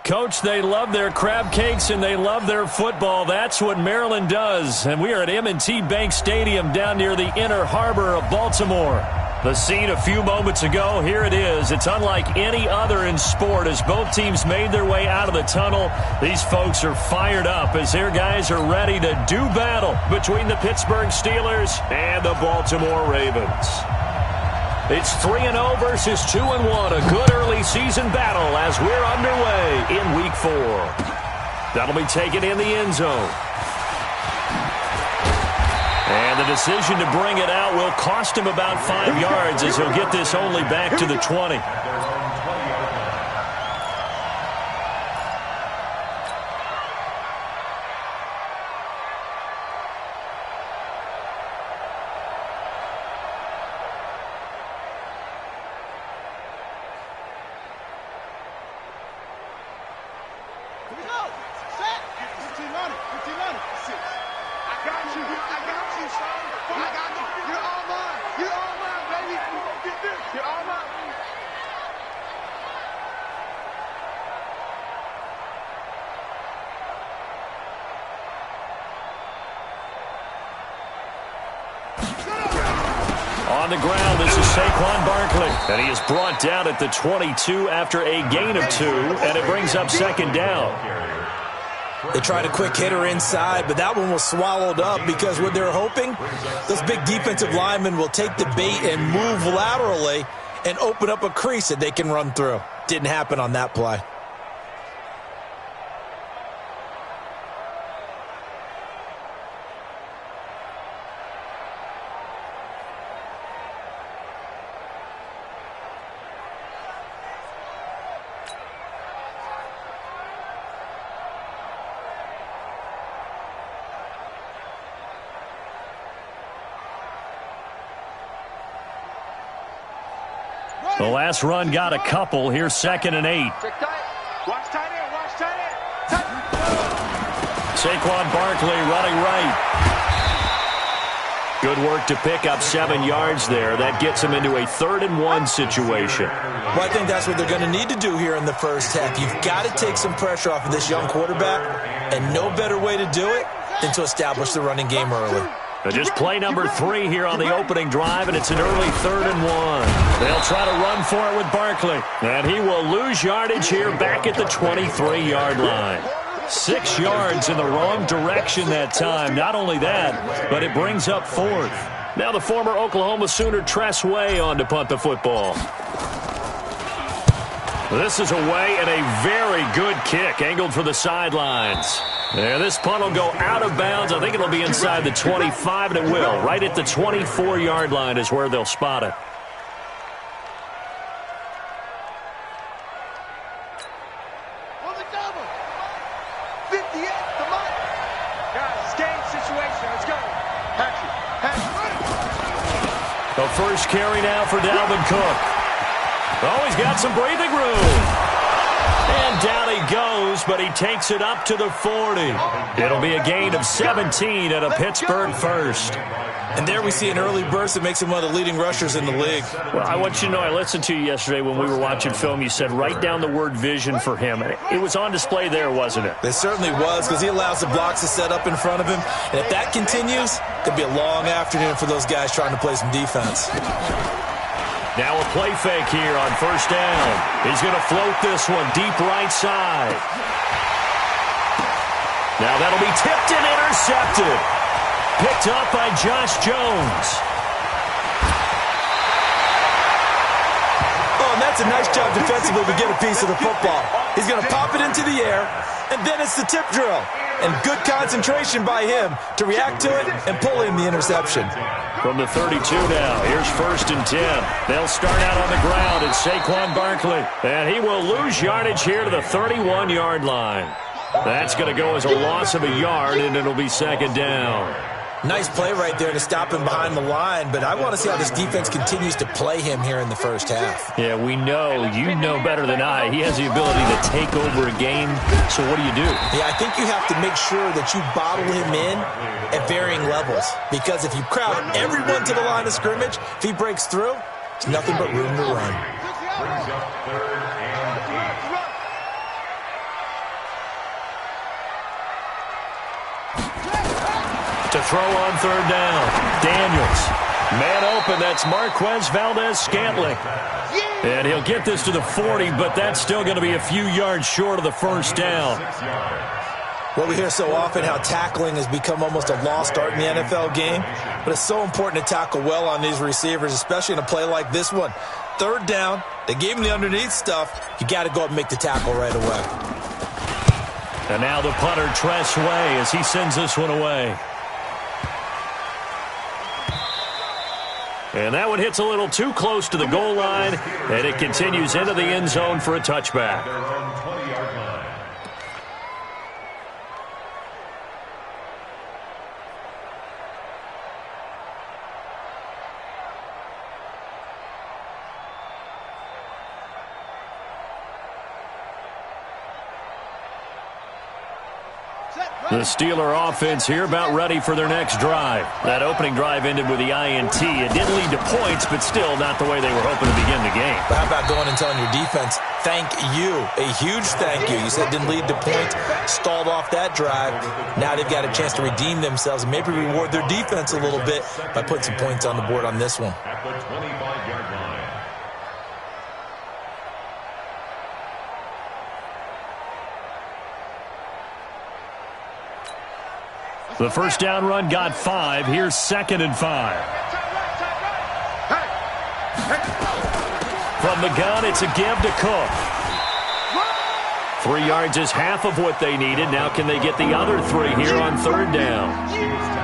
Coach, they love their crab cakes and they love their football. That's what Maryland does. And we are at M&T Bank Stadium down near the Inner Harbor of Baltimore. The scene a few moments ago, here it is. It's unlike any other in sport as both teams made their way out of the tunnel. These folks are fired up as their guys are ready to do battle between the Pittsburgh Steelers and the Baltimore Ravens. It's 3-0 versus 2-1. A good early season battle as we're underway in Week 4. That'll be taken in the end zone. And the decision to bring it out will cost him about 5 yards as he'll get this only back to the 20. On the ground, this is Saquon Barkley. And he is brought down at the 22 after a gain of 2, and it brings up second down. They tried a quick hitter inside, but that one was swallowed up because what they're hoping, those big defensive linemen will take the bait and move laterally and open up a crease that they can run through. Didn't happen on that play. The last run got a couple. Here's 2nd and 8. Watch tight end. Watch tight end. Saquon Barkley running right. Good work to pick up 7 yards there. That gets him into a 3rd and 1 situation. Well, I think that's what they're going to need to do here in the first half. You've got to take some pressure off of this young quarterback, and no better way to do it than to establish the running game early. Just play number 3 here on the opening drive, and it's an early 3rd and 1. They'll try to run for it with Barkley, and he will lose yardage here back at the 23-yard line. 6 yards in the wrong direction that time. Not only that, but it brings up 4th. Now the former Oklahoma Sooner Tress Way on to punt the football. This is away and a very good kick, angled for the sidelines. Yeah, this punt will go out of bounds. I think it'll be inside the 25, and it will. Right at the 24-yard line is where they'll spot it. On the double. 58, the mark. Guys, it's game situation. Let's go. The first carry now for Dalvin Cook. Oh, he's got some breathing room. And down he goes, but he takes it up to the 40. It'll be a gain of 17 at a Pittsburgh first. And there we see an early burst that makes him one of the leading rushers in the league. Well, I want you to know, I listened to you yesterday when we were watching film. You said write down the word vision for him. It was on display there, wasn't it? It certainly was, because he allows the blocks to set up in front of him. And if that continues, it could be a long afternoon for those guys trying to play some defense. Now a play fake here on first down. He's going to float this one deep right side. Now that'll be tipped and intercepted. Picked up by Josh Jones. Oh, and that's a nice job defensively to get a piece of the football. He's going to pop it into the air, and then it's the tip drill. And good concentration by him to react to it and pull in the interception. From the 32 now, here's 1st and 10. They'll start out on the ground. It's Saquon Barkley. And he will lose yardage here to the 31-yard line. That's going to go as a loss of a yard, and it'll be 2nd down. Nice play right there to stop him behind the line, but I want to see how this defense continues to play him here in the first half. Yeah, we know. You know better than I. He has the ability to take over a game, so what do you do? Yeah, I think you have to make sure that you bottle him in at varying levels, because if you crowd everyone to the line of scrimmage, if he breaks through, it's nothing but room to run. throw on third down. Daniels. Man open, that's Marquez Valdez-Scantling. And he'll get this to the 40, but that's still going to be a few yards short of the first down. Well, we hear so often how tackling has become almost a lost art in the NFL game, but it's so important to tackle well on these receivers, especially in a play like this one. Third down, they gave him the underneath stuff. You got to go up and make the tackle right away. And now the punter, Tress Way, as he sends this one away. And that one hits a little too close to the goal line, and it continues into the end zone for a touchback. The Steeler offense here about ready for their next drive. That opening drive ended with the INT. It didn't lead to points, but still not the way they were hoping to begin the game. But how about going and telling your defense, thank you, a huge thank you. You said it didn't lead to points, stalled off that drive. Now they've got a chance to redeem themselves and maybe reward their defense a little bit by putting some points on the board on this one. At the 25-yard line. The first down run got 5. Here's 2nd and 5. From the gun, it's a give to Cook. 3 yards is half of what they needed. Now can they get the other 3 here on third down?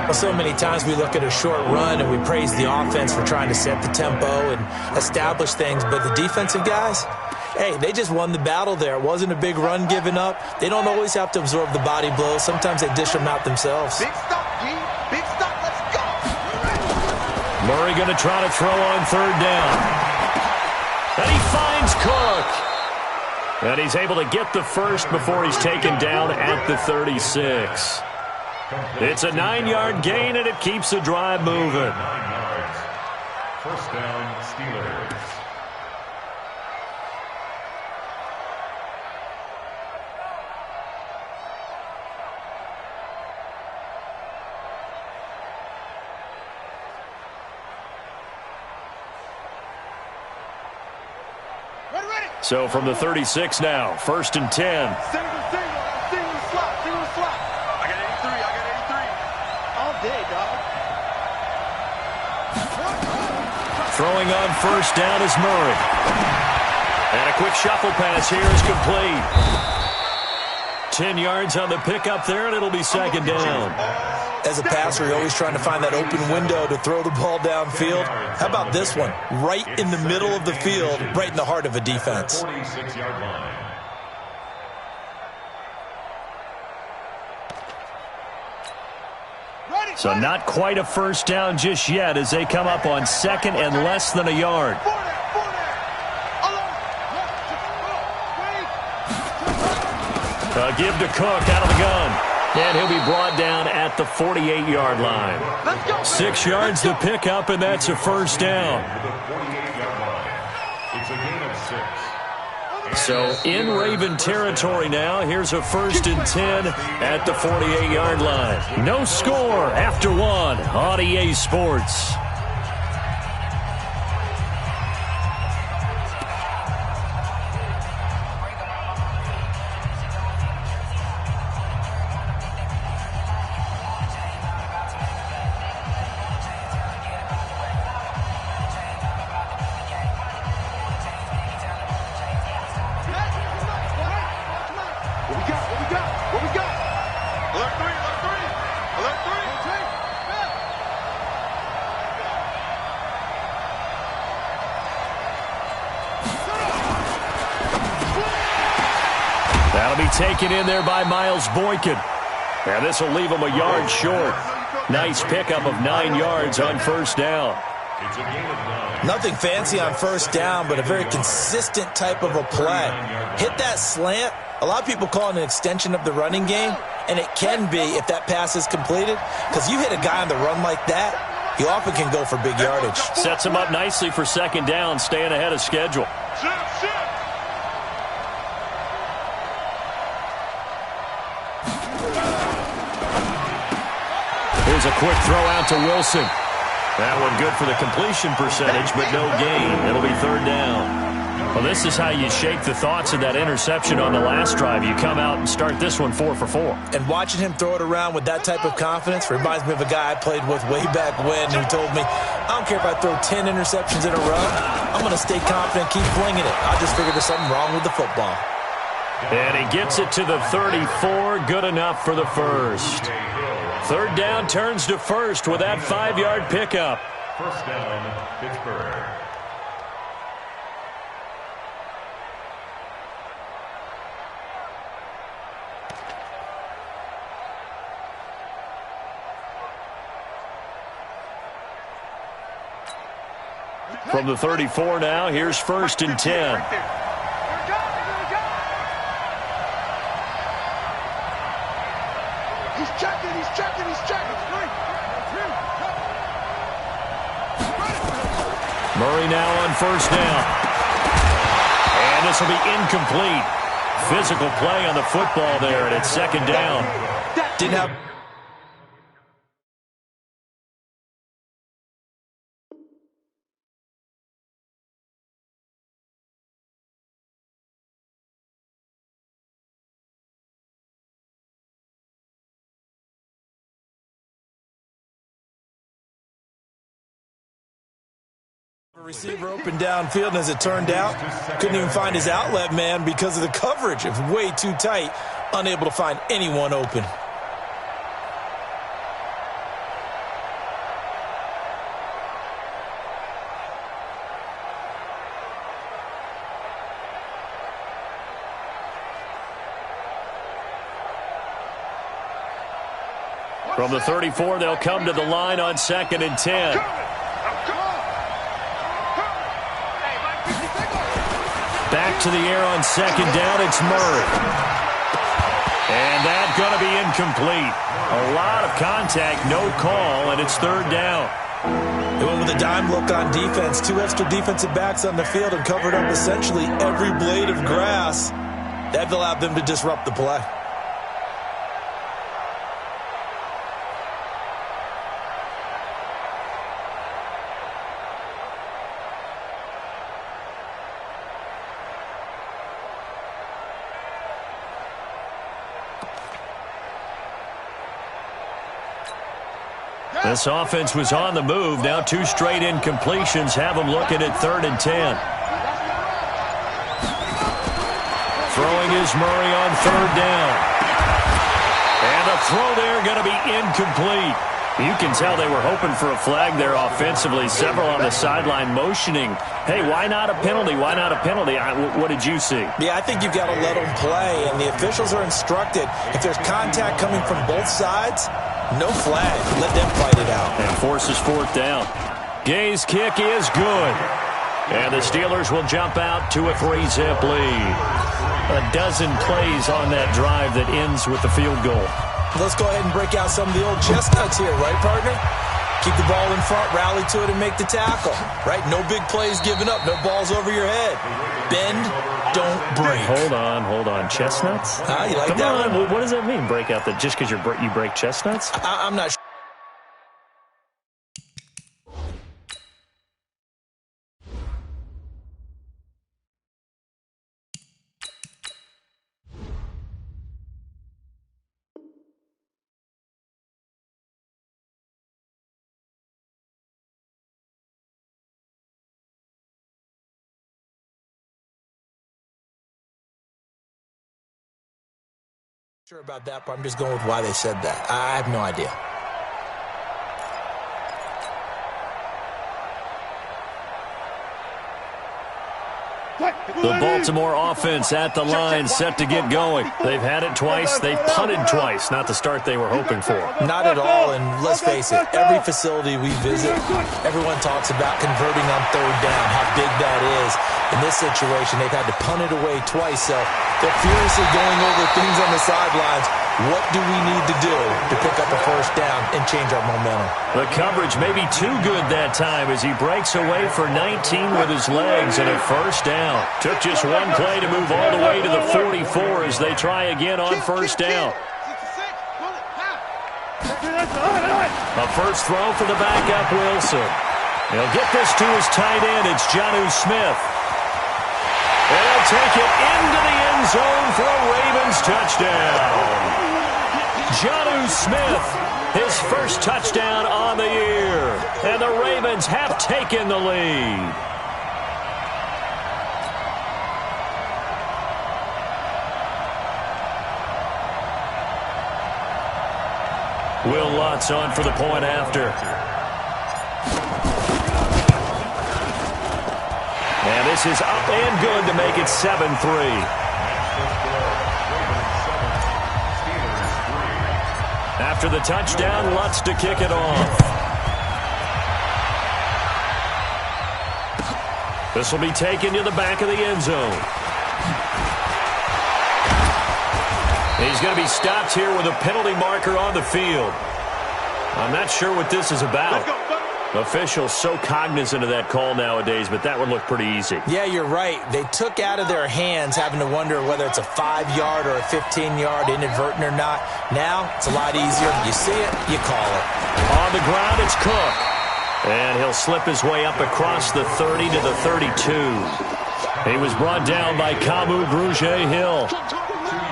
Well, so many times we look at a short run and we praise the offense for trying to set the tempo and establish things, but the defensive guys, hey, they just won the battle there. It wasn't a big run given up. They don't always have to absorb the body blows. Sometimes they dish them out themselves. Big stop, G. Big stop. Let's go. Murray going to try to throw on third down. And he finds Cook. And he's able to get the first before he's taken down at the 36. It's a 9-yard gain, and it keeps the drive moving. 9 yards. First down, Steelers. So from the 36 now, 1st and 10. Single slot. I got 83. All day, dog. Throwing on first down is Murray. And a quick shuffle pass here is complete. 10 yards on the pickup there, and it'll be 2nd down. As a passer, you're always trying to find that open window to throw the ball downfield. How about this one? Right in the middle of the field, right in the heart of a defense. 46-yard line. So not quite a first down just yet as they come up on 2nd and less than a yard. A give to Cook out of the gun. And he'll be brought down at the 48-yard line. 6 yards to pick up, and that's a first down. It's a gain of 6. So in Raven territory now. Here's a 1st and 10 at the 48-yard line. No score after 1 on EA Sports. Taken in there by Miles Boykin. And this will leave him a yard short. Nice pickup of 9 yards on first down. It's a gain of 9. Nothing fancy on first down, but a very consistent type of a play. Hit that slant. A lot of people call it an extension of the running game, and it can be if that pass is completed, because you hit a guy on the run like that, he often can go for big yardage. Sets him up nicely for 2nd down, staying ahead of schedule. As a quick throw out to Wilson. That one good for the completion percentage, but no gain. It'll be third down. Well, this is how you shake the thoughts of that interception on the last drive. You come out and start this one 4 for 4. And watching him throw it around with that type of confidence reminds me of a guy I played with way back when who told me, I don't care if I throw 10 interceptions in a row, I'm going to stay confident, keep flinging it. I just figured there's something wrong with the football. And he gets it to the 34, good enough for the first. Third down turns to first with that 5-yard pickup. First down, Pittsburgh. From the 34 now, here's first and 10. He's checking. Murray now on first down. And this will be incomplete. Physical play on the football there, and it's second down. Didn't have... receiver open downfield, and as it turned out, couldn't even find his outlet man because of the coverage. It was way too tight, unable to find anyone open. From the 34, they'll come to the line on second and 10. Back to the air on second down, it's Murray. And that's going to be incomplete. A lot of contact, no call, and it's third down. They went with a dime look on defense. 2 extra defensive backs on the field and covered up essentially every blade of grass. That allowed them to disrupt the play. This offense was on the move. Now 2 straight incompletions have them looking at third and 10. Throwing is Murray on third down. And the throw there going to be incomplete. You can tell they were hoping for a flag there offensively. Several on the sideline motioning, hey, why not a penalty? Why not a penalty? What did you see? Yeah, I think you've got to let them play, and the officials are instructed, if there's contact coming from both sides, no flag. Let them fight it out. And forces fourth down. Gay's kick is good. And the Steelers will jump out to a 3-zip lead. A dozen plays on that drive that ends with the field goal. Let's go ahead and break out some of the old chestnuts here, right, partner? Keep the ball in front, rally to it, and make the tackle, right? No big plays given up, no balls over your head. Bend, don't break. Hold on. Chestnuts? You like Come that on. one? What does that mean, break out the just because you break chestnuts? I'm not sure. About that, but I'm just going with why they said that. I have no idea. The Baltimore offense at the line, set to get going. They've had it twice. They've punted twice. Not the start they were hoping for. Not at all, and let's face it, every facility we visit, everyone talks about converting on third down, how big that is. In this situation, they've had to punt it away twice, so they're furiously going over things on the sidelines. What do we need to do to pick up a first down and change our momentum? The coverage may be too good that time as he breaks away for 19 with his legs and a first down. Took just one play to move all the way to the 44 as they try again on first down. A first throw for the backup Wilson. He'll get this to his tight end. It's Jonnu Smith. And he'll take it into the end zone for a Ravens touchdown. Jonnu Smith, his first touchdown on the year. And the Ravens have taken the lead. Will Lutz on for the point after. And this is up and good to make it 7-3. After the touchdown, Lutz to kick it off. This will be taken to the back of the end zone. He's going to be stopped here with a penalty marker on the field. I'm not sure what this is about. Officials so cognizant of that call nowadays, but that would look pretty easy. Yeah, you're right. They took out of their hands having to wonder whether it's a 5-yard or a 15-yard inadvertent or not. Now, it's a lot easier. You see it, you call it. On the ground, it's Cook. And he'll slip his way up across the 30 to the 32. He was brought down by Kamu Grugier-Hill.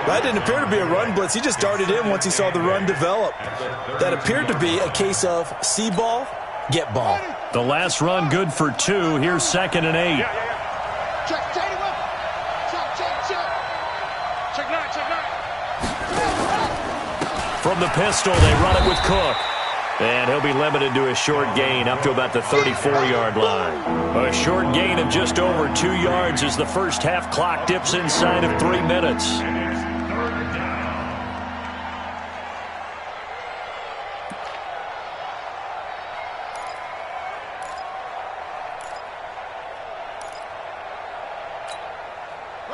That didn't appear to be a run blitz. He just darted in once he saw the run develop. That appeared to be a case of see ball, get ball. The last run good for 2. Here's 2nd and 8. Check 9. From the pistol, they run it with Cook. And he'll be limited to a short gain up to about the 34-yard line. A short gain of just over 2 yards as the first half clock dips inside of 3 minutes.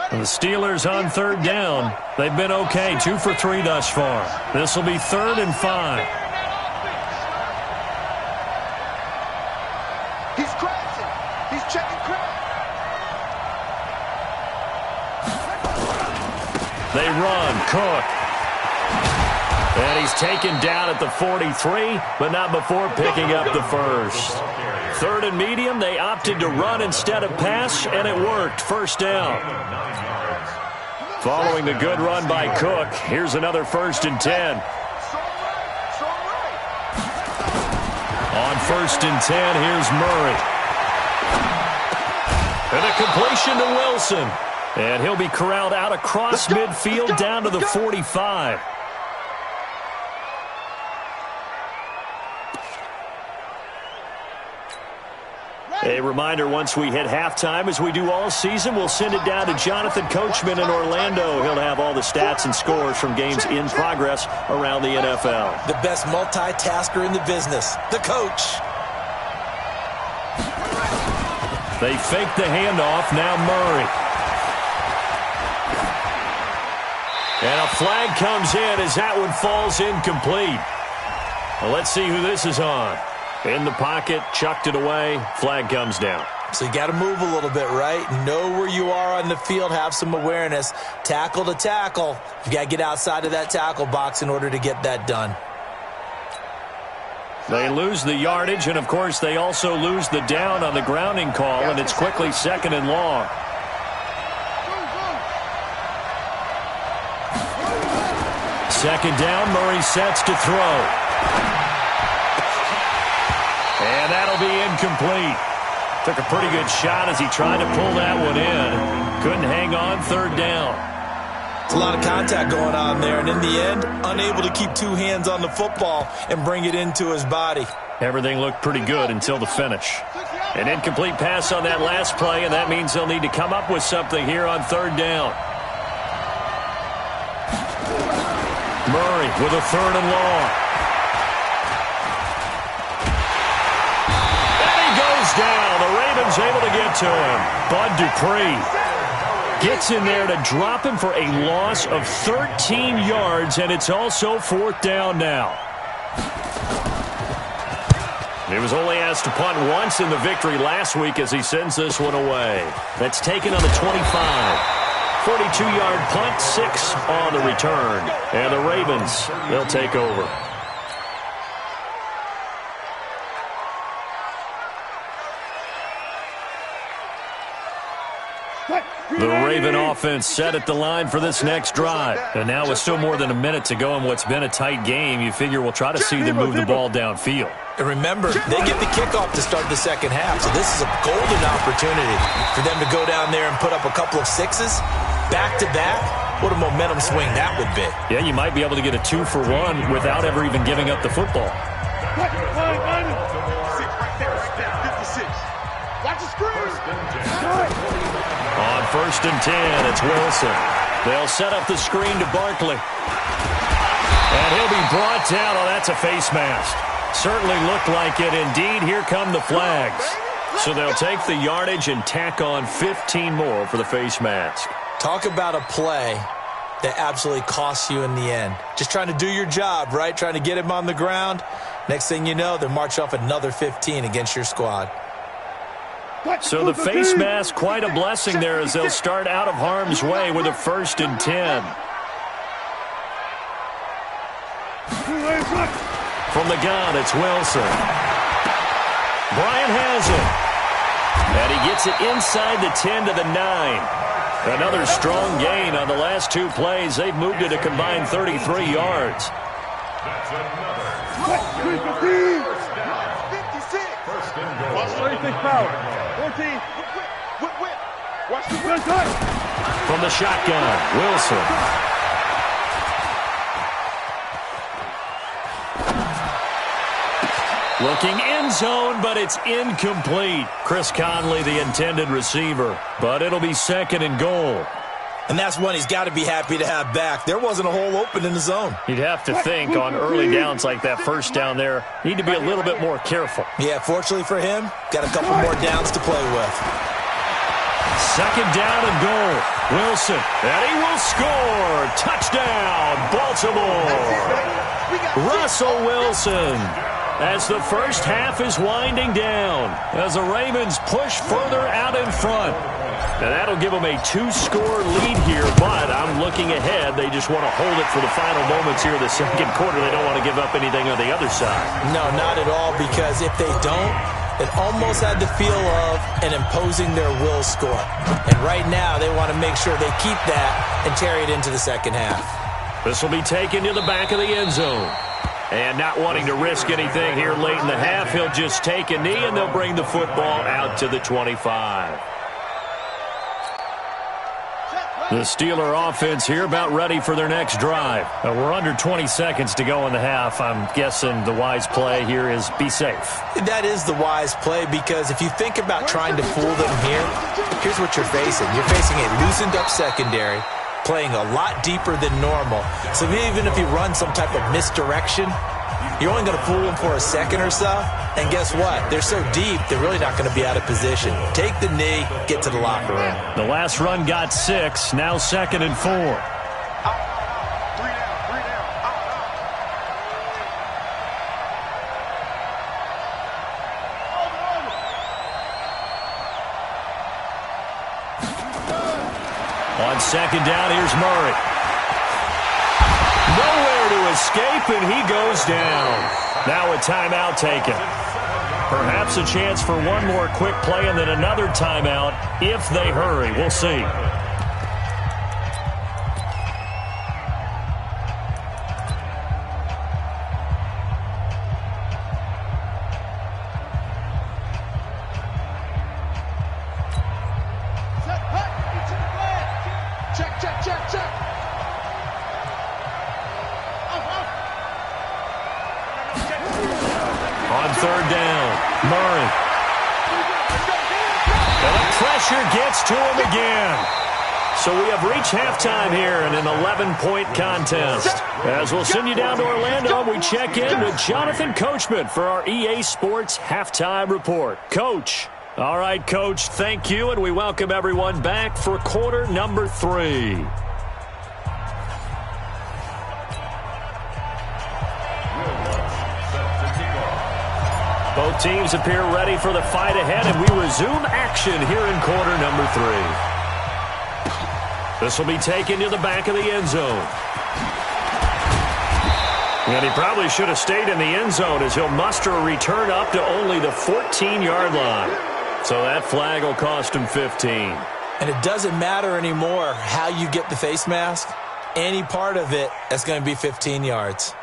The Steelers on 3rd down. They've been okay, 2 for 3 thus far. This will be 3rd and 5. He's crashing. He's checking crash. They run. Cook. And he's taken down at the 43, but not before picking up the first. 3rd and medium, they opted to run instead of pass, and it worked. First down. Following the good run by Cook, here's another 1st and 10. On 1st and 10, here's Murray. And a completion to Wilson. And he'll be corralled out across midfield down to the 45. A reminder, once we hit halftime, as we do all season, we'll send it down to Jonathan Coachman in Orlando. He'll have all the stats and scores from games in progress around the NFL. The best multitasker in the business, the coach. They fake the handoff, now Murray. And a flag comes in as that one falls incomplete. Well, let's see who this is on. In the pocket, chucked it away, flag comes down. So you got to move a little bit, right? Know where you are on the field, have some awareness. Tackle to tackle. You got to get outside of that tackle box in order to get that done. They lose the yardage, and of course they also lose the down on the grounding call, and it's quickly 2nd and long. Second down, Murray sets to throw. And that'll be incomplete. Took a pretty good shot as he tried to pull that one in. Couldn't hang on, 3rd down. It's a lot of contact going on there, and in the end, unable to keep 2 hands on the football and bring it into his body. Everything looked pretty good until the finish. An incomplete pass on that last play, and that means they'll need to come up with something here on 3rd down. Murray with a 3rd and long. Down. The Ravens able to get to him. Bud Dupree gets in there to drop him for a loss of 13 yards, and it's also 4th down now. He was only asked to punt once in the victory last week as he sends this one away. That's taken on the 25. 42-yard punt, 6 on the return. And the Ravens, they'll take over. The Raven offense set at the line for this next drive. And now with still more than a minute to go in what's been a tight game, you figure we'll try to see them move the ball downfield. And remember, they get the kickoff to start the second half, so this is a golden opportunity for them to go down there and put up a couple of sixes back-to-back. What a momentum swing that would be. Yeah, you might be able to get a 2-for-1 without ever even giving up the football. Watch the screen. On 1st and 10, it's Wilson. They'll set up the screen to Barkley. And he'll be brought down. Oh, that's a face mask. Certainly looked like it. Indeed, here come the flags. So they'll take the yardage and tack on 15 more for the face mask. Talk about a play that absolutely costs you in the end. Just trying to do your job, right? Trying to get him on the ground. Next thing you know, they're marching off another 15 against your squad. So the face mask, quite a blessing there as they'll start out of harm's way with a 1st and 10. From the gun, it's Wilson. Bryant has it. And he gets it inside the 10 to the 9. Another strong gain on the last 2 plays. They've moved it a combined 33 yards. That's another. 56. Watch 36 power. 14. Whip. Watch the whip. From the shotgun, Wilson. Looking end zone, but it's incomplete. Chris Conley, the intended receiver. But it'll be 2nd and goal. And that's one he's got to be happy to have back. There wasn't a hole open in the zone. You'd have to think on early downs like that first down there, need to be a little bit more careful. Yeah, fortunately for him, got a couple more downs to play with. 2nd down and goal. Wilson, and he will score. Touchdown, Baltimore. Russell Wilson. As the first half is winding down, as the Ravens push further out in front. And that'll give them a 2-score lead here, but I'm looking ahead. They just want to hold it for the final moments here of the second quarter. They don't want to give up anything on the other side. No, not at all, because if they don't, it almost had the feel of an imposing their will score. And right now, they want to make sure they keep that and carry it into the second half. This will be taken to the back of the end zone. And not wanting to risk anything here late in the half, he'll just take a knee, and they'll bring the football out to the 25. The Steeler offense here about ready for their next drive. We're under 20 seconds to go in the half. I'm guessing the wise play here is be safe. That is the wise play, because if you think about trying to fool them here, here's what you're facing. You're facing a loosened up secondary, playing a lot deeper than normal. So even if you run some type of misdirection, you're only going to fool them for a second or so. And guess what? They're so deep, they're really not going to be out of position. Take the knee, get to the locker room. The last run got 6, now 2nd and 4. On 2nd down, here's Murray. Nowhere to escape, and he goes down. Now a timeout taken. Perhaps a chance for one more quick play and then another timeout if they hurry. We'll see. On 3rd down, Murray. And the pressure gets to him again. So we have reached halftime here in an 11-point contest. As we'll send you down to Orlando, we check in with Jonathan Coachman for our EA Sports Halftime Report. Coach. All right, Coach, thank you, and we welcome everyone back for quarter number 3. Both teams appear ready for the fight ahead, and we resume action here in quarter number 3. This will be taken to the back of the end zone. And he probably should have stayed in the end zone as he'll muster a return up to only the 14-yard line. So that flag will cost him 15. And it doesn't matter anymore how you get the face mask. Any part of it is going to be 15 yards.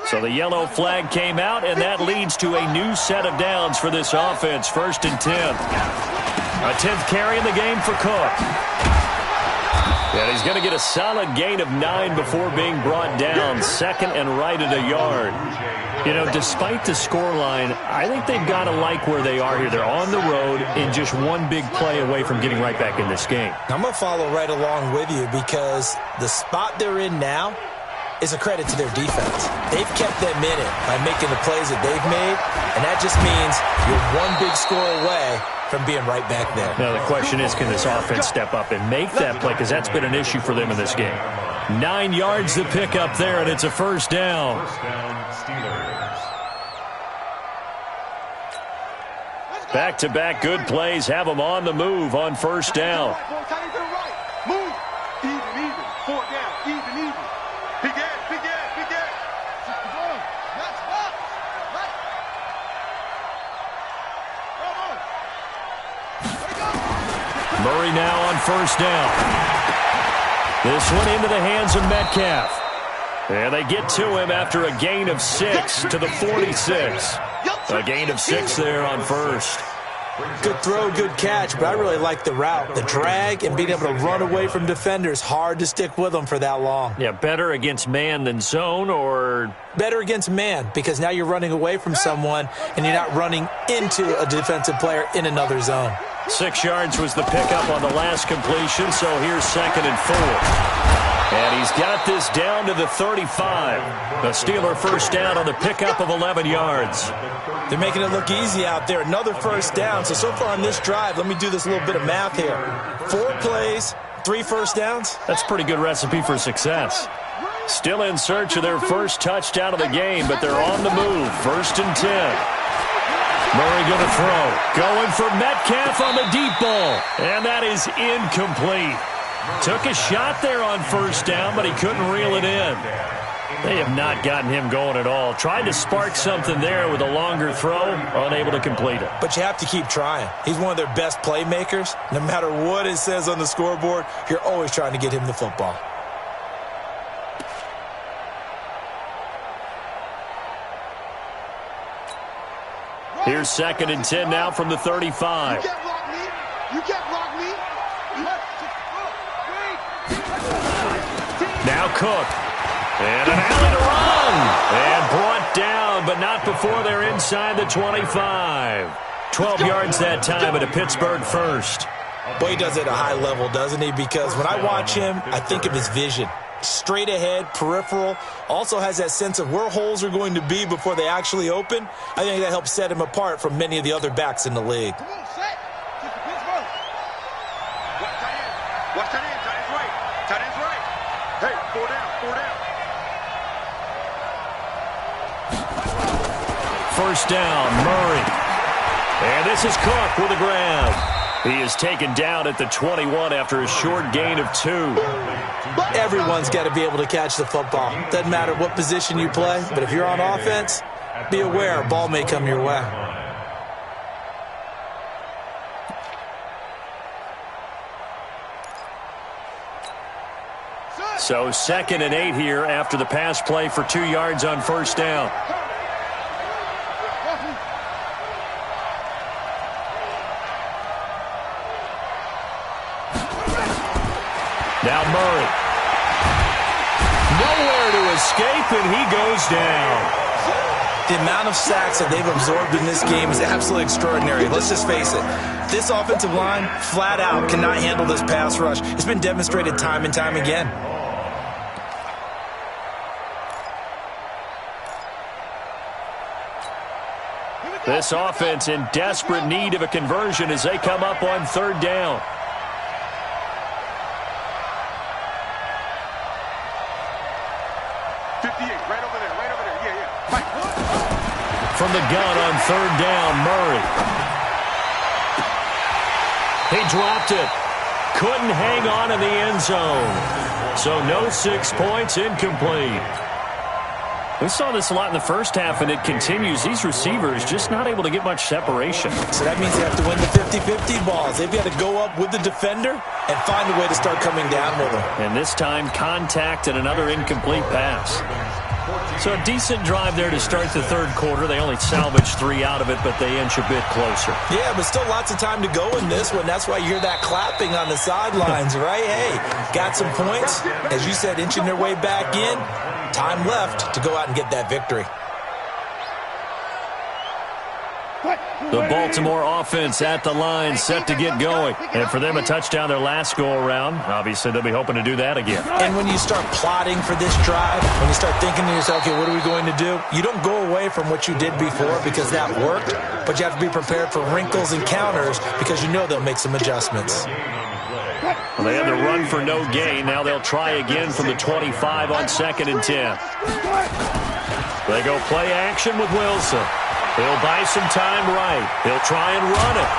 So the yellow flag came out, and that leads to a new set of downs for this offense. 1st and 10. A 10th carry in the game for Cook. And he's going to get a solid gain of 9 before being brought down. 2nd and right at a yard. You know, despite the scoreline, I think they've got to like where they are here. They're on the road and just one big play away from getting right back in this game. I'm going to follow right along with you because the spot they're in now is a credit to their defense. They've kept them in it by making the plays that they've made, and that just means you're one big score away from being right back there. Now the question is, can this offense step up and make that play? Because that's been an issue for them in this game. 9 yards to pick up there, and it's a 1st down. Steelers. Back-to-back good plays have them on the move on 1st down. Move. Even. 4 down. Even. Big ass. That's box. Right. Murray now on 1st down. This one into the hands of Metcalf. And they get to him after a gain of 6 to the 46. A gain of 6 there on 1st. Good throw, good catch, but I really like the route. The drag and being able to run away from defenders, hard to stick with them for that long. Yeah, better against man than zone, or better against man, because now you're running away from someone and you're not running into a defensive player in another zone. 6 yards was the pickup on the last completion, so here's 2nd and 4. And he's got this down to the 35. The Steeler 1st down on the pickup of 11 yards. They're making it look easy out there. Another 1st down. So far on this drive, let me do this little bit of math here. 4 plays, 3 1st downs. That's a pretty good recipe for success. Still in search of their first touchdown of the game, but they're on the move. 1st and 10. Murray going to throw. Going for Metcalf on the deep ball. And that is incomplete. Took a shot there on 1st down, but he couldn't reel it in. They have not gotten him going at all. Tried to spark something there with a longer throw, unable to complete it. But you have to keep trying. He's one of their best playmakers. No matter what it says on the scoreboard, you're always trying to get him the football. Here's 2nd and 10 now from the 35. You can't block me. Now Cook. And an alley to run. And brought down, but not before they're inside the 25. 12 yards that time at a Pittsburgh 1st. Boy, he does it at a high level, doesn't he? Because when I watch him, I think of his vision. Straight ahead, peripheral. Also has that sense of where holes are going to be before they actually open. I think that helps set him apart from many of the other backs in the league. Come on, set. Just to Pittsburgh. Watch tight end. Tight end's right. Tight end's right. Hey, 4 down. 1st down, Murray. And this is Cook with a grab. He is taken down at the 21 after a short gain of 2. Everyone's got to be able to catch the football. Doesn't matter what position you play, but if you're on offense, be aware a ball may come your way. So 2nd and 8 here after the pass play for 2 yards on 1st down. Now Murray. Nowhere to escape, and he goes down. The amount of sacks that they've absorbed in this game is absolutely extraordinary. Let's just face it. This offensive line, flat out, cannot handle this pass rush. It's been demonstrated time and time again. This offense in desperate need of a conversion as they come up on 3rd down. From the gun on 3rd down, Murray. He dropped it. Couldn't hang on in the end zone. So no 6 points, incomplete. We saw this a lot in the first half, and it continues. These receivers just not able to get much separation. So that means they have to win the 50-50 balls. They've got to go up with the defender and find a way to start coming down with them. And this time, contact and another incomplete pass. So a decent drive there to start the third quarter. They only salvaged 3 out of it, but they inch a bit closer. Yeah, but still lots of time to go in this one. That's why you hear that clapping on the sidelines, right? Hey, got some points. As you said, inching their way back in. Time left to go out and get that victory. The Baltimore offense at the line, set to get going. And for them, a touchdown their last go-around. Obviously, they'll be hoping to do that again. And when you start plotting for this drive, when you start thinking to yourself, okay, what are we going to do? You don't go away from what you did before because that worked, but you have to be prepared for wrinkles and counters because you know they'll make some adjustments. Well, they had the run for no gain. Now they'll try again from the 25 on 2nd and 10. They go play action with Wilson. He'll buy some time right. He'll try and run it.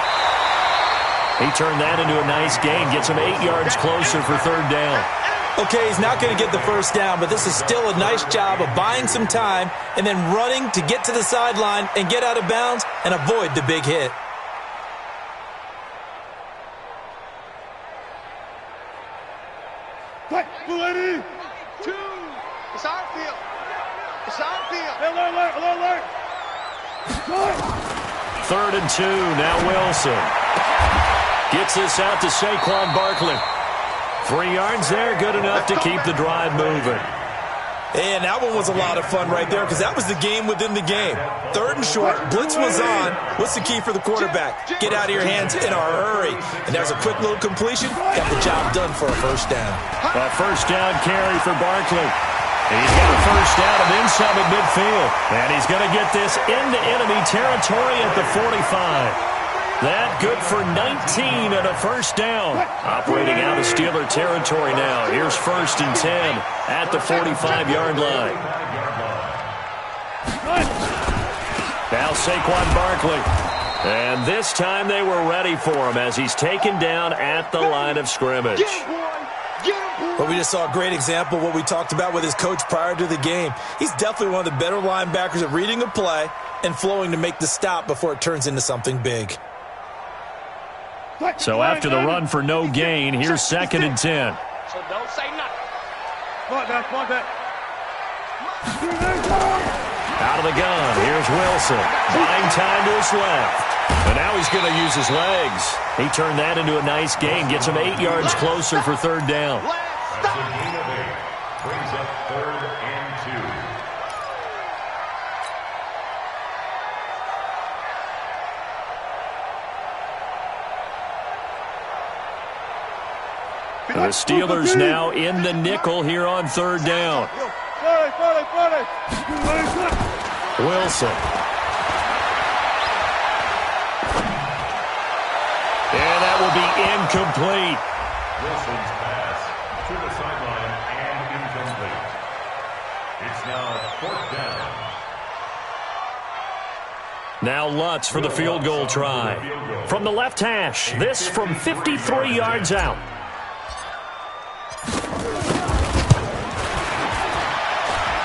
He turned that into a nice gain. Gets him 8 yards closer for 3rd down. Okay, he's not going to get the first down, but this is still a nice job of buying some time and then running to get to the sideline and get out of bounds and avoid the big hit. Ready? 2. It's our field. It's our field. Alert. 3rd and 2. Now Wilson gets this out to Saquon Barkley. 3 yards there, good enough to keep the drive moving. And that one was a lot of fun right there because that was the game within the game. 3rd and short, blitz was on. What's the key for the quarterback? Get out of your hands in a hurry. And that was a quick little completion. Got the job done for a first down. A first down carry for Barkley. He's got a first down and then some at midfield. And he's going to get this into enemy territory at the 45. That good for 19 and a first down. Operating out of Steeler territory now. Here's 1st and 10 at the 45-yard line. Now Saquon Barkley. And this time they were ready for him as he's taken down at the line of scrimmage. But we just saw a great example of what we talked about with his coach prior to the game. He's definitely one of the better linebackers at reading a play and flowing to make the stop before it turns into something big. So after the run for no gain, here's 2nd and 10. So don't say nothing. Out of the gun, here's Wilson. Buying time to his left. And now he's going to use his legs. He turned that into a nice gain. Gets him 8 yards closer for 3rd down. Brings up 3rd and 2. The Steelers now in the nickel here on 3rd down. Wilson. And that will be incomplete. Wilson's pass to the sideline and incomplete. It's now 4th down. Now Lutz for the field goal try. From the left hash, this from 53 yards out.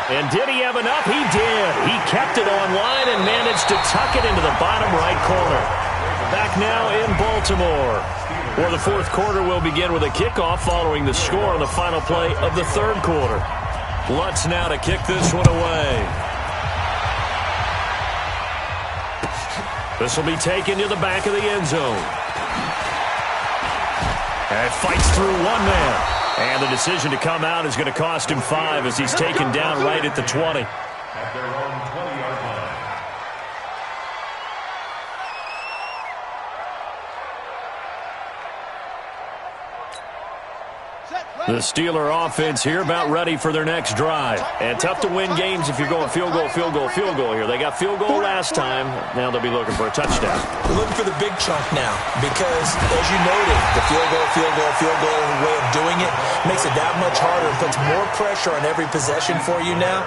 And did he have enough? He did. He kept it on line and managed to tuck it into the bottom right corner. Back now in Baltimore, where the 4th quarter will begin with a kickoff following the score on the final play of the 3rd quarter. Lutz now to kick this one away. This will be taken to the back of the end zone. And fights through one man. And the decision to come out is going to cost him 5 as he's taken down right at the 20. At their own 20-yard line. The Steeler offense here about ready for their next drive. And tough to win games if you're going field goal here. They got field goal last time. Now they'll be looking for a touchdown. We're looking for the big chunk now because, as you noted, the field goal way of doing it makes it that much harder and puts more pressure on every possession for you now.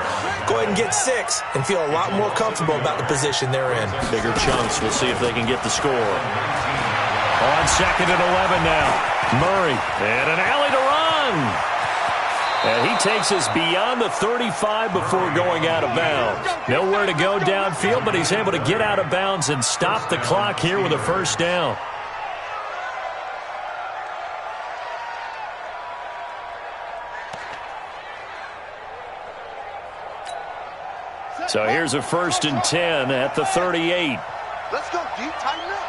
Go ahead and get 6 and feel a lot more comfortable about the position they're in. Bigger chunks. We'll see if they can get the score. On 2nd and 11 now. Murray, and an alley to run. And he takes us beyond the 35 before going out of bounds. Nowhere to go downfield, but he's able to get out of bounds and stop the clock here with a first down. So here's a 1st and 10 at the 38. Let's go, D. Tighten up.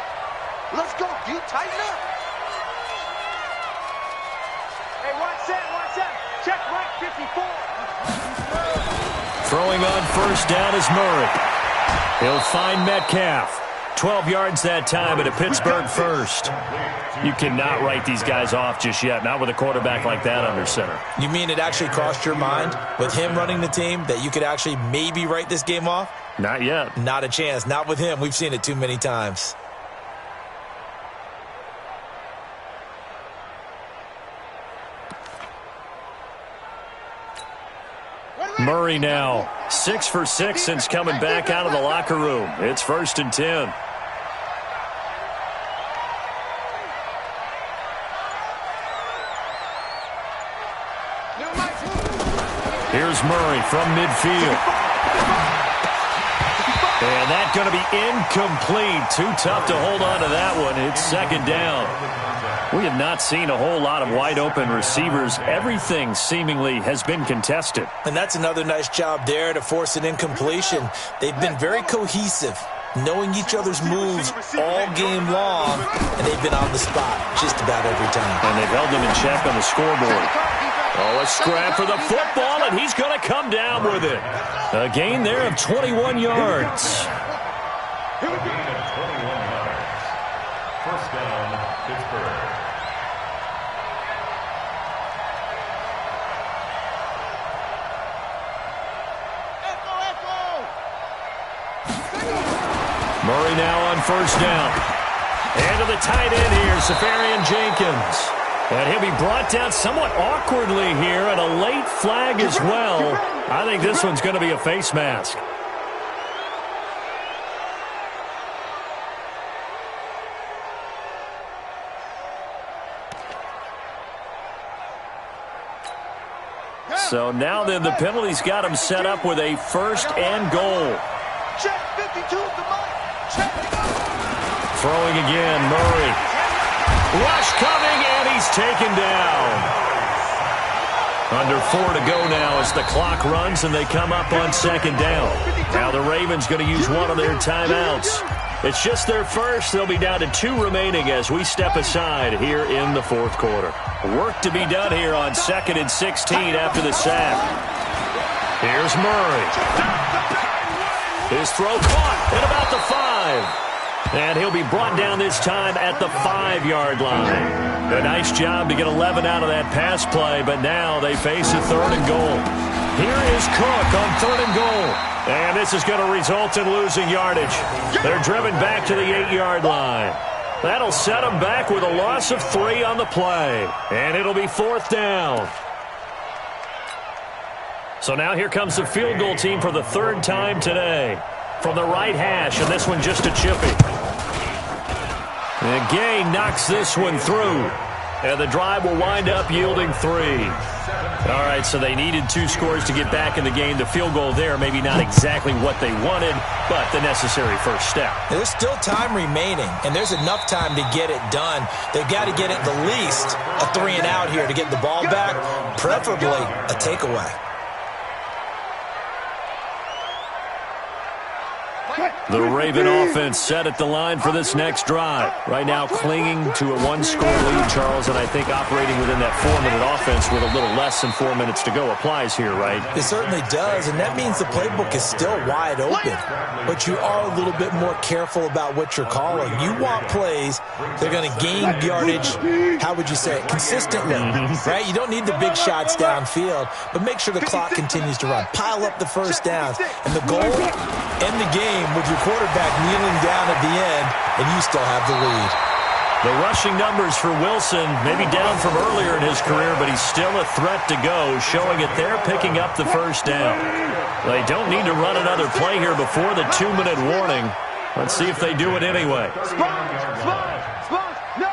Let's go, D. Tighten up. Hey, watch that. Check right, 54. Throwing on first down is Murray. He'll find Metcalf. 12 yards that time at a Pittsburgh first. You cannot write these guys off just yet, not with a quarterback like that under center. You mean it actually crossed your mind with him running the team that you could actually maybe write this game off? Not yet. Not a chance. Not with him. We've seen it too many times. Murray now 6 for 6 since coming back out of the locker room. It's 1st and 10. Here's Murray from midfield. And that's going to be incomplete. Too tough to hold on to that one. It's 2nd down. We have not seen a whole lot of wide-open receivers. Everything seemingly has been contested. And that's another nice job there to force an incompletion. They've been very cohesive, knowing each other's moves all game long, and they've been on the spot just about every time. And they've held them in check on the scoreboard. Oh, a scrap for the football, and he's going to come down with it. A gain there of 21 yards. A gain of 21 yards. First down, Pittsburgh. Murray now on first down. And to the tight end here, Safarian Jenkins. And he'll be brought down somewhat awkwardly here, and a late flag as well. I think this one's going to be a face mask. So now then the penalty's got him set up with a 1st and goal. Check 52 at the mic. Check. Throwing again, Murray. Rush coming, and he's taken down. Under 4 to go now as the clock runs, and they come up on 2nd down. Now the Ravens going to use one of their timeouts. It's just their first. They'll be down to 2 remaining as we step aside here in the 4th quarter. Work to be done here on 2nd and 16 after the sack. Here's Murray. His throw caught at about the 5. And he'll be brought down this time at the 5-yard line. A nice job to get 11 out of that pass play, but now they face a 3rd and goal. Here is Cook on 3rd and goal. And this is going to result in losing yardage. They're driven back to the 8-yard line. That'll set them back with a loss of 3 on the play. And it'll be 4th down. So now here comes the field goal team for the 3rd time today. From the right hash, and this one just a chippy. And Gay knocks this one through. And the drive will wind up yielding 3. All right, so they needed 2 scores to get back in the game. The field goal there, maybe not exactly what they wanted, but the necessary first step. There's still time remaining, and there's enough time to get it done. They've got to get at the least a 3 and out here to get the ball back, preferably a takeaway. The Raven offense set at the line for this next drive. Right now clinging to a 1-score lead, Charles, and I think operating within that 4-minute offense with a little less than 4 minutes to go applies here, right? It certainly does, and that means the playbook is still wide open. But you are a little bit more careful about what you're calling. You want plays that are going to gain yardage, how would you say it, consistently, right? You don't need the big shots downfield, but make sure the clock continues to run. Pile up the first downs, and the goal, end the game with your quarterback kneeling down at the end, and you still have the lead. The rushing numbers for Wilson, maybe down from earlier in his career, but he's still a threat to go, showing it they're picking up the first down. They don't need to run another play here before the 2-minute warning. Let's see if they do it anyway. Spons, no.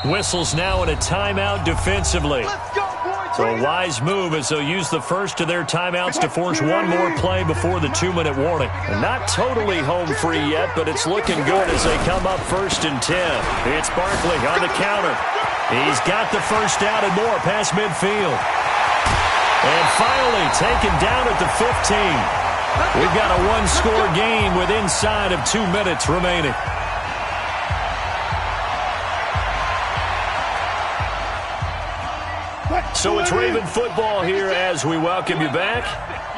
Whistles now in a timeout defensively. Let's go, boys. So a wise move as they'll use the first of their timeouts to force one more play before the 2-minute warning. And not totally home free yet, but it's looking good as they come up 1st and 10. It's Barkley on the counter. He's got the first down and more past midfield. And finally taken down at the 15. We've got a one-score game with inside of 2 minutes remaining. So it's Raven football here as we welcome you back.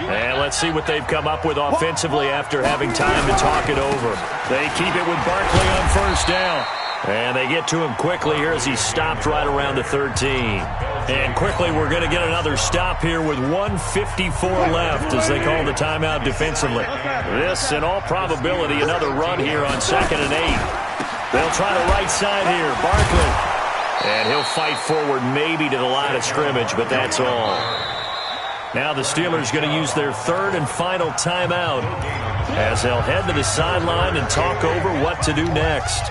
And let's see what they've come up with offensively after having time to talk it over. They keep it with Barkley on first down. And they get to him quickly here as he stopped right around the 13. And quickly we're going to get another stop here with 1:54 left as they call the timeout defensively. This, in all probability, another run here on 2nd and 8. They'll try the right side here. Barkley. And he'll fight forward maybe to the line of scrimmage, but that's all. Now the Steelers going to use their 3rd and final timeout as they'll head to the sideline and talk over what to do next.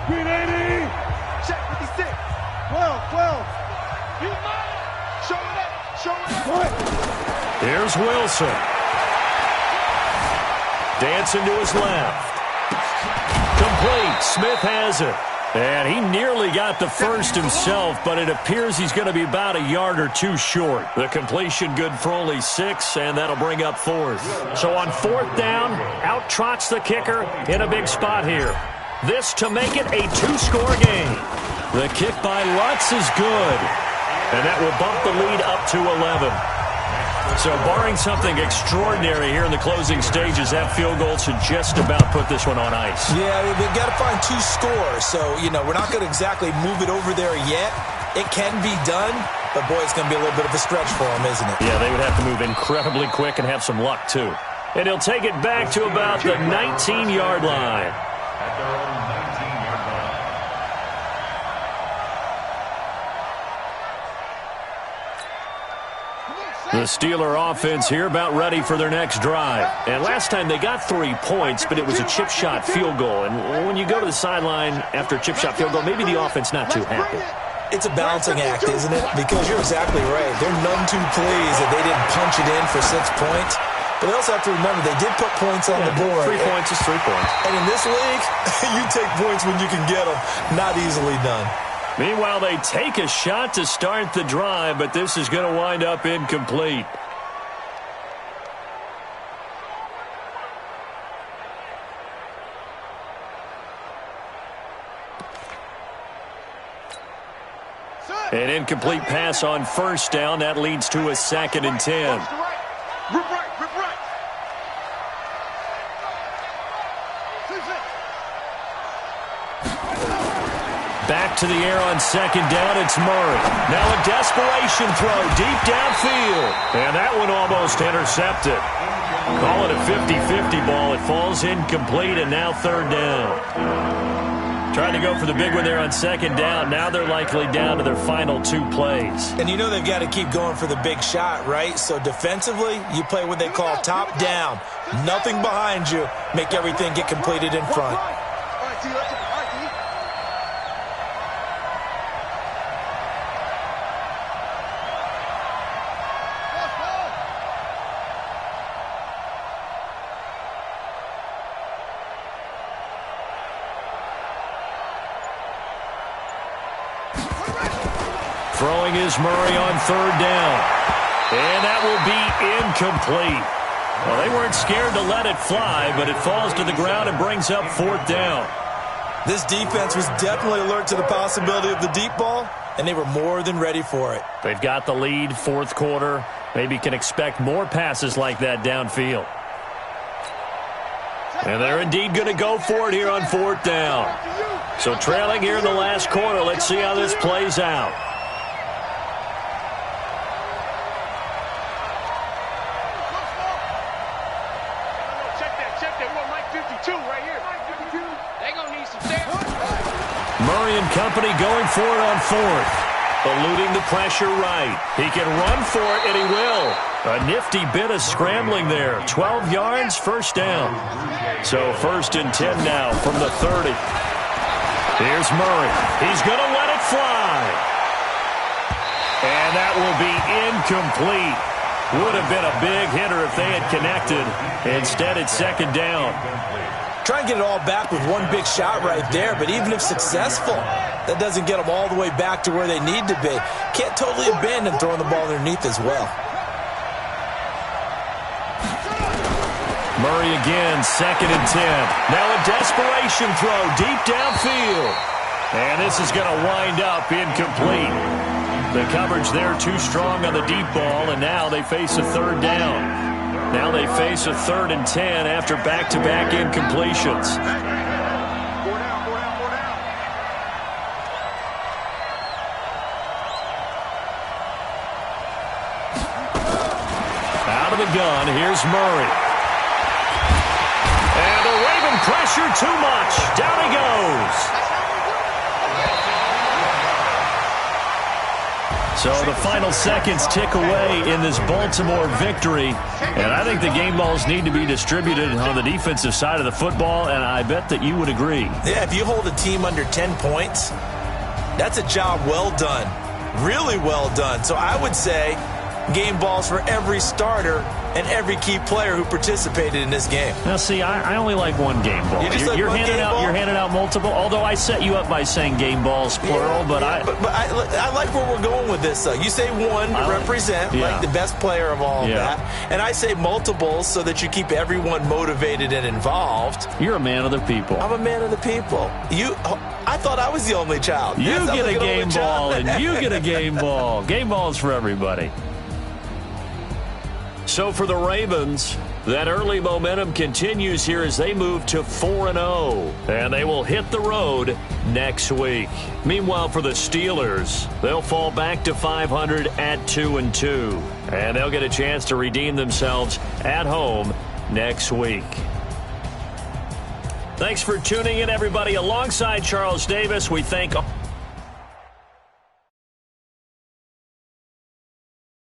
Green 80. Check 56. 12. Show it up. Here's Wilson. Dancing to his left. Complete. Smith has it. And he nearly got the first himself, but it appears he's going to be about a yard or two short. The completion good for only 6, and that'll bring up 4th. So on 4th down, out trots the kicker in a big spot here. This to make it a 2-score game. The kick by Lutz is good. And that will bump the lead up to 11. So barring something extraordinary here in the closing stages, that field goal should just about put this one on ice. Yeah, we've got to find 2 scores. So, we're not going to exactly move it over there yet. It can be done, but boy, it's going to be a little bit of a stretch for them, isn't it? Yeah, they would have to move incredibly quick and have some luck, too. And he'll take it back to about the 19-yard line. At their own 19-yard line. The Steeler offense here about ready for their next drive. And last time they got 3 points, but it was a chip shot field goal. And when you go to the sideline after a chip shot field goal, maybe the offense not too happy. It's a balancing act, isn't it? Because you're exactly right. They're none too pleased that they didn't punch it in for 6 points. But they also have to remember they did put points on the board. 3 points is 3 points. And in this league, you take points when you can get them. Not easily done. Meanwhile, they take a shot to start the drive, but this is going to wind up incomplete. An incomplete pass on first down. That leads to a 2nd and 10. Rip right. Back to the air on 2nd down, it's Murray. Now a desperation throw deep downfield. And that one almost intercepted. Call it a 50-50 ball. It falls incomplete, and now 3rd down. Trying to go for the big one there on 2nd down. Now they're likely down to their final 2 plays. And they've got to keep going for the big shot, right? So defensively, you play what they call top down. Nothing behind you. Make everything get completed in front. All right, D, let's go. All right, D. Throwing is Murray on 3rd down. And that will be incomplete. Well, they weren't scared to let it fly, but it falls to the ground and brings up 4th down. This defense was definitely alert to the possibility of the deep ball, and they were more than ready for it. They've got the lead, 4th quarter. Maybe can expect more passes like that downfield. And they're indeed going to go for it here on 4th down. So trailing here in the last quarter, let's see how this plays out. Murray and company going for it on 4th. eluding the pressure right. He can run for it, and he will. A nifty bit of scrambling there. 12 yards, first down. So 1st and 10 now from the 30. Here's Murray. He's going to let it fly. And that will be incomplete. Would have been a big hitter if they had connected. Instead, it's 2nd down. Try and get it all back with one big shot right there, but even if successful, that doesn't get them all the way back to where they need to be. Can't totally abandon throwing the ball underneath as well. Murray again, 2nd and 10. Now a desperation throw deep downfield. And this is going to wind up incomplete. The coverage there too strong on the deep ball, and now they face a 3rd down. Now they face a 3rd and 10 after back-to-back incompletions. Out of the gun, here's Murray. And the Raven pressure too much. Down he goes. So the final seconds tick away in this Baltimore victory. And I think the game balls need to be distributed on the defensive side of the football, and I bet that you would agree. Yeah, if you hold a team under 10 points, that's a job well done. Really well done. So I would say game balls for every starter and every key player who participated in this game. Now, see, I only like one game ball. You're handing out multiple, although I set you up by saying game balls, plural, but I like where we're going with this, though. You say one to represent, like the best player of all of that, and I say multiples so that you keep everyone motivated and involved. You're a man of the people. I'm a man of the people. I thought I was the only child. You get a game ball, and you get a game ball. Game balls for everybody. So for the Ravens, that early momentum continues here as they move to 4-0. And they will hit the road next week. Meanwhile, for the Steelers, they'll fall back to 500 at 2-2. And they'll get a chance to redeem themselves at home next week. Thanks for tuning in, everybody. Alongside Charles Davis, we thank